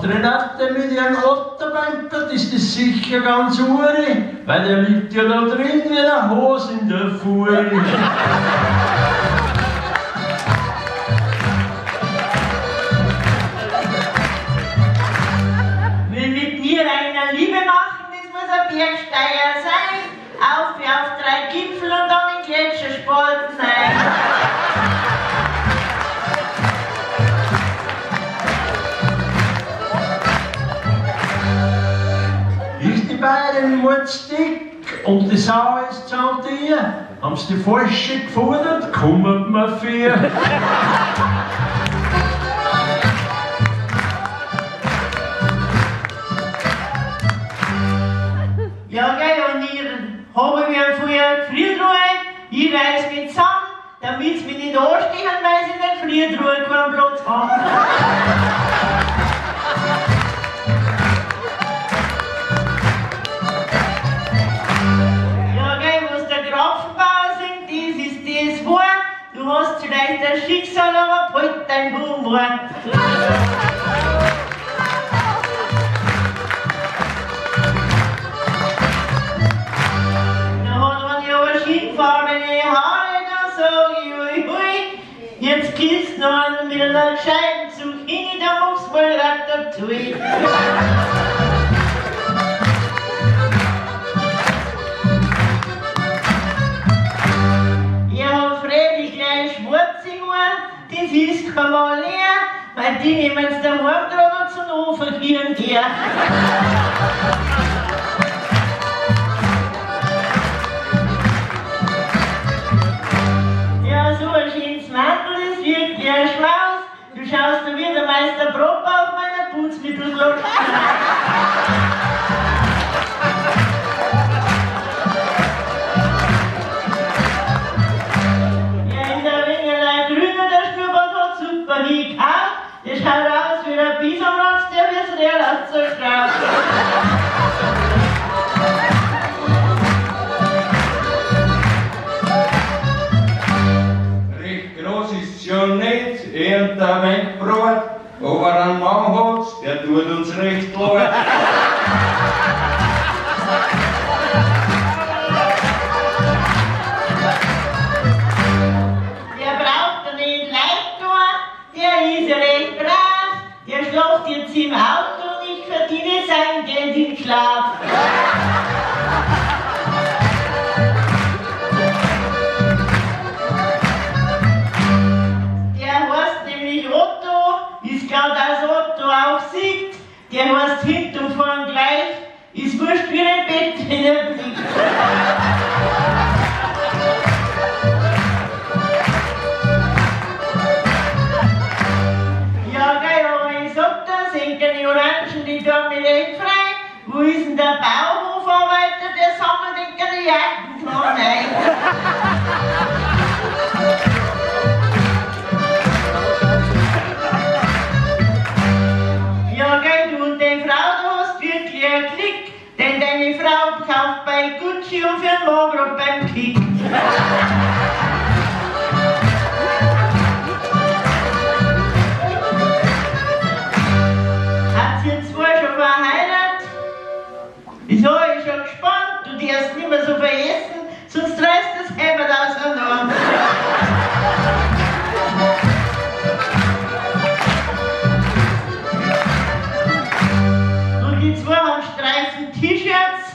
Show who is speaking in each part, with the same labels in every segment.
Speaker 1: Und Renate mit ihren Otterbeimpen ist das sicher ganz uri, weil der liegt ja da drin wie eine Hose in der Fuhre.
Speaker 2: Will mit mir einer Liebe machen, das muss ein Bergsteiger sein. Auf 3 Gipfel und dann in Gletscherspalten rein.
Speaker 1: Ist die beiden mutzdick und die Sau ist zu dir, haben sie die Forscher gefordert, kommen wir für.
Speaker 2: Ja, gell, und ich habe mir vorher Gefriertruhe, ich reiß mich zusammen, damit sie mich nicht anstechen, weil sie in der Gefriertruhe keinen Platz haben. Ja, gell, was der Grafenbauer singt, das ist das wahr. Du hast vielleicht ein Schicksal, aber halt dein Humor. Farbene Haare, da sag ich ui ui, jetzt gehst du noch einen wilden Scheibenzug hin, da machst du mal Ratatouille. Ich hab freilich gleich schwarze Haare, das ist kein Mal leer, weil die nehmen sie daheim dran und zum Ofen hier und her. Mantel ist wirklich ein Schmaus. Du schaust da wie der Meister Propp auf meiner Putzmittelglocke. Ja, in der Ringelei grüner, der Schnurrbart hat super hingekaut. Der schaut aus wie der Bisonrotz, der wird der Lass zerstraubt.
Speaker 3: Ja nicht, und der Wegbrot, aber ein Mann hat's, der tut uns recht leid.
Speaker 2: Der braucht doch nicht leid tun, der ist ja recht brav, der schlaft jetzt im Auto und ich verdiene sein Geld im Schlaf. Gerade als Otto auch sieht, der heißt hinten und vorn gleich, ist wurscht wie ein Bett in der Blick. Ja, geil, aber ich sag da, sind die Orangen, die tun mich recht frei. Wo ist denn der Bauhofarbeiter, der sammelt den Jacken dran ein? Klick, denn deine Frau kauft bei Gucci und für den Mann beim Klick. Hat sie jetzt zwar schon verheiratet? Wieso, ich bin schon gespannt, du darfst nicht mehr so veressen, sonst reißt das Hemd auseinander. Die zwei haben Streifen T-Shirts.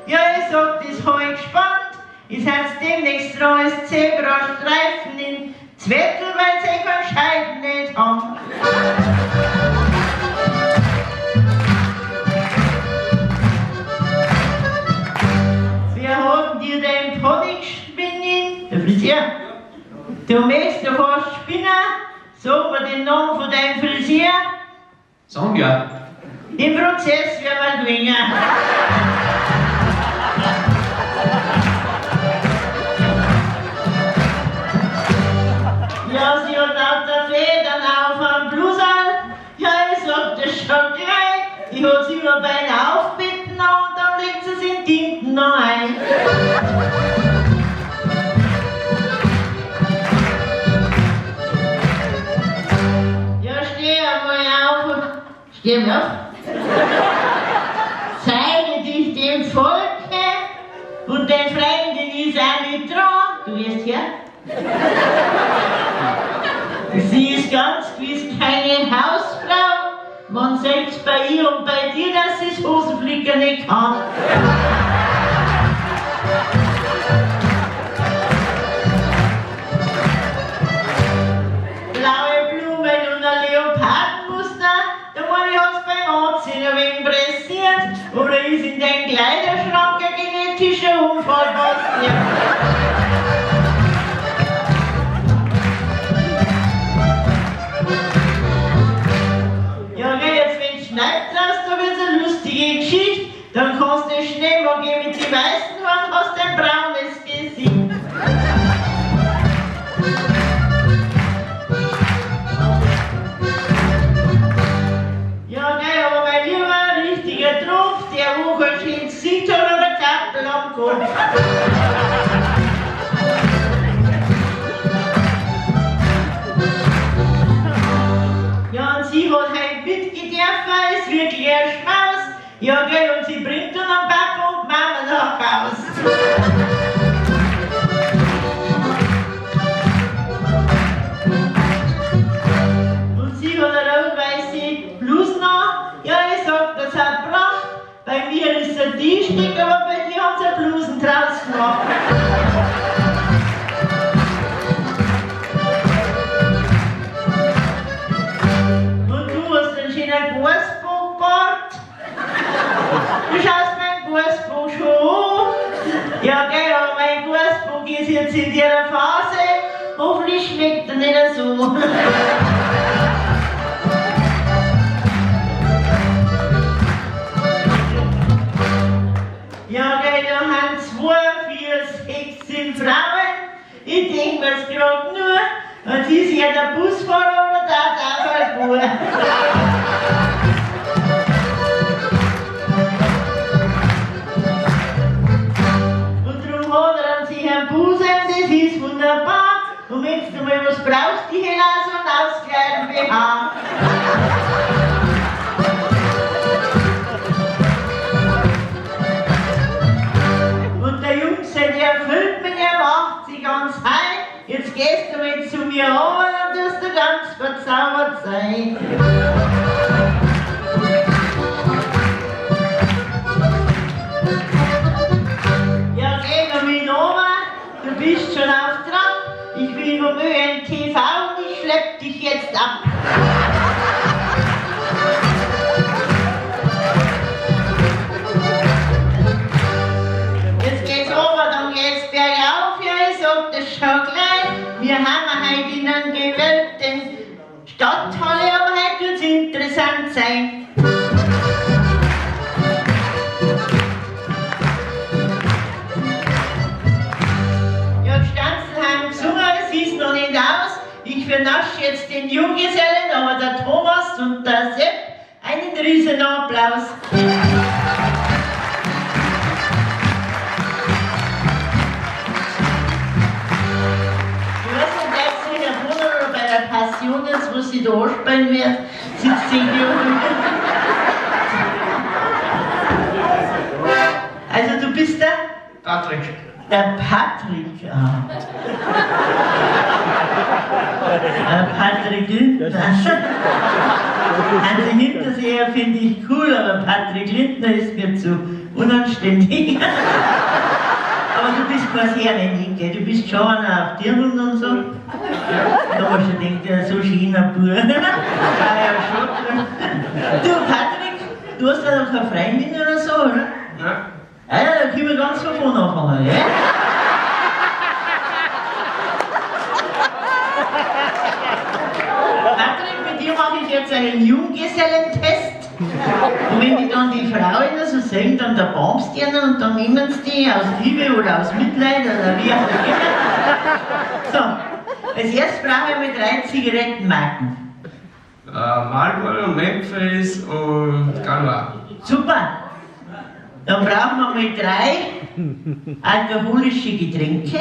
Speaker 2: Ja, ich sag, das hab ich gespannt. Ich setz demnächst dran als Zebrastreifen in Zwettl, weil sie keinen Scheiden nicht haben. Wer hat dir den Pony gespinnen? Der Friseur. Du möchtest doch fast spinnen. Sag mir den Namen von deinem Friseur.
Speaker 1: Sonja.
Speaker 2: Im Prozess werden wir gewinnen. Ja, sie hat lauter Federn auf am Blusal. Ja, ich sag das schon gleich. Ich hab sie über Beine aufbitten und dann legt sie es in Tinten noch ein. Geh mir auf. Zeige dich dem Volke und den Fremden ist auch nicht dran. Du wirst her. Sie ist ganz gewiss keine Hausfrau. Man sagt bei ihr und bei dir, dass sie das Hosenflicker nicht kann. Blaue Blumen und ein Leopardenmuster, da war ich hat's beim Anziehen ein wenig pressiert. Oder ist in den Kleiderschrank ein genetischer Unfall passiert. Schneid draus, da wird's eine lustige Geschichte. Dann kannst du schnell mal gehen mit den weißen Haaren, hast ein braunes Gesicht. Ja, gell, aber mein Lieber, ein richtiger Trumpf, der wo kein schönes Gesicht hat oder Zappel am Kopf. Ja, und sie hat halt mitgedürfen, ist wirklich ein Schmaus. Ja, gell, und sie bringt dann am Papa und Mama nach Haus. Und sie hat eine rot-weiße Bluse noch. Ja, ich sag, das hat gebracht. Bei mir ist ein T-Stück, aber bei dir hat sie eine Blusen draus gemacht. Ein Gursbund-Bart. Du schaust mein Gursbund schon an. Ja, gell, aber mein Gursbund ist jetzt in dieser Phase. Hoffentlich schmeckt er nicht so. Ja, gell, da haben 2, 4, 16 Frauen. Ich denk mir's grad nur, und sie ist ja der Busfahrer oder der Bauer. Und darum hat er an sich einen Busen, das ist wunderbar. Und wenn du mal was brauchst, die hätte auch so einen Auskleiden BH. Und der Jungs, der erfüllt mich, der macht sich ganz heim. Jetzt gehst du mal zu mir runter, dann tust du ganz verzaubert sein. Ja, geh noch mit runter, du bist schon auf Trab. Ich will nur ein TV und ich schlepp dich jetzt ab. Jetzt geht's runter, dann geht's bergauf, ja, ich sag das schon gleich. Wir haben heute in einer gewölbten Stadthalle, aber heute wird's interessant sein. Ja, Stanzel haben gesungen, es ist noch nicht aus. Ich vernasche jetzt den Junggesellen, aber der Thomas und der Sepp einen riesen Applaus. Passion ist, wo sie da anspielen wird, sitzt sie hier unten. Also du bist der?
Speaker 3: Patrick.
Speaker 2: Der Patrick. Patrick Lindner. Also Hinterseher finde ich cool, aber Patrick Lindner ist mir zu unanständig. Aber du bist quasi eine, du bist schon einer auf Dirnen und so. Da hast du gedacht, ja, so schöner Bub. Ja, schon. Du, Patrick, du hast ja noch keine Freundin oder so, oder?
Speaker 3: Ja.
Speaker 2: Ja, da können wir ganz von vorne anfangen, ja? Patrick, mit dir mache ich jetzt einen Junggesellentest. Und wenn die dann die Frauen so sehen, dann da bombst die und dann nehmen sie die aus Liebe oder aus Mitleid oder wie auch immer. So, als erstes brauchen wir 3 Zigarettenmarken.
Speaker 3: Marlboro, Memphis und Galois.
Speaker 2: Super. Dann brauchen wir mal 3 alkoholische Getränke.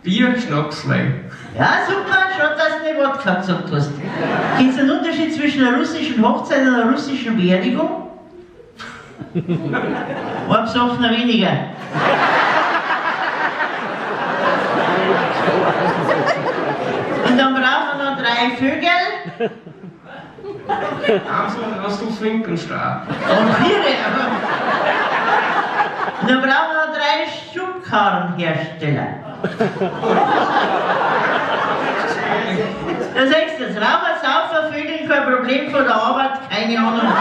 Speaker 3: Bier, Schnaps, Wein.
Speaker 2: Ja, super, schon, dass du nicht Wodka gesagt hast. Gibt es einen Unterschied zwischen einer russischen Hochzeit und einer russischen Beerdigung? Ein besoffener weniger. Und dann brauchen wir noch 3 Vögel.
Speaker 4: Also hast du Finkenstab.
Speaker 2: Und 4, aber. Und dann brauchen wir noch 3 Schubkarrenhersteller. Da sagst du, das Raucher, Saufer, Vögel, kein Problem von der Arbeit, keine Ahnung.